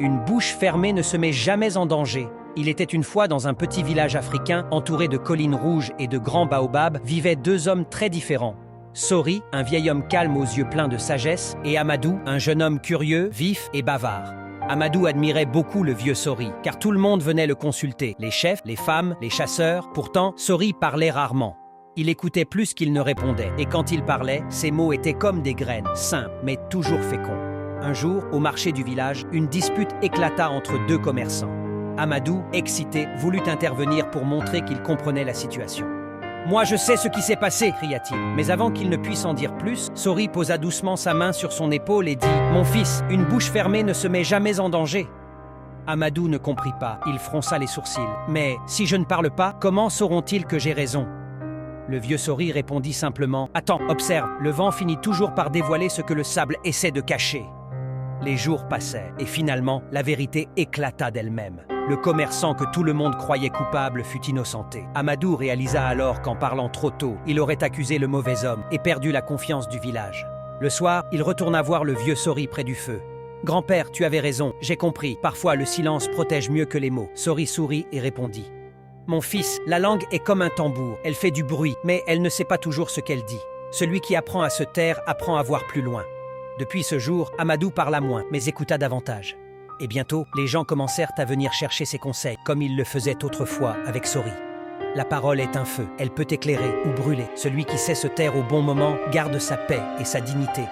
Une bouche fermée ne se met jamais en danger. Il était une fois dans un petit village africain, entouré de collines rouges et de grands baobabs, vivaient deux hommes très différents. Sori, un vieil homme calme aux yeux pleins de sagesse, et Amadou, un jeune homme curieux, vif et bavard. Amadou admirait beaucoup le vieux Sori, car tout le monde venait le consulter, les chefs, les femmes, les chasseurs. Pourtant, Sori parlait rarement. Il écoutait plus qu'il ne répondait, et quand il parlait, ses mots étaient comme des graines, simples, mais toujours féconds. Un jour, au marché du village, une dispute éclata entre deux commerçants. Amadou, excité, voulut intervenir pour montrer qu'il comprenait la situation. « Moi, je sais ce qui s'est passé !» cria-t-il. Mais avant qu'il ne puisse en dire plus, Sori posa doucement sa main sur son épaule et dit « Mon fils, une bouche fermée ne se met jamais en danger. » Amadou ne comprit pas, il fronça les sourcils. « Mais si je ne parle pas, comment sauront-ils que j'ai raison ?» Le vieux Sori répondit simplement « Attends, observe, le vent finit toujours par dévoiler ce que le sable essaie de cacher. » Les jours passaient, et finalement, la vérité éclata d'elle-même. Le commerçant que tout le monde croyait coupable fut innocenté. Amadou réalisa alors qu'en parlant trop tôt, il aurait accusé le mauvais homme et perdu la confiance du village. Le soir, il retourna voir le vieux Sori près du feu. « Grand-père, tu avais raison, j'ai compris. Parfois, le silence protège mieux que les mots. » Sori sourit et répondit. « Mon fils, la langue est comme un tambour. Elle fait du bruit, mais elle ne sait pas toujours ce qu'elle dit. Celui qui apprend à se taire apprend à voir plus loin. » Depuis ce jour, Amadou parla moins, mais écouta davantage. Et bientôt, les gens commencèrent à venir chercher ses conseils, comme ils le faisaient autrefois avec Sori. La parole est un feu, elle peut éclairer ou brûler. Celui qui sait se taire au bon moment garde sa paix et sa dignité.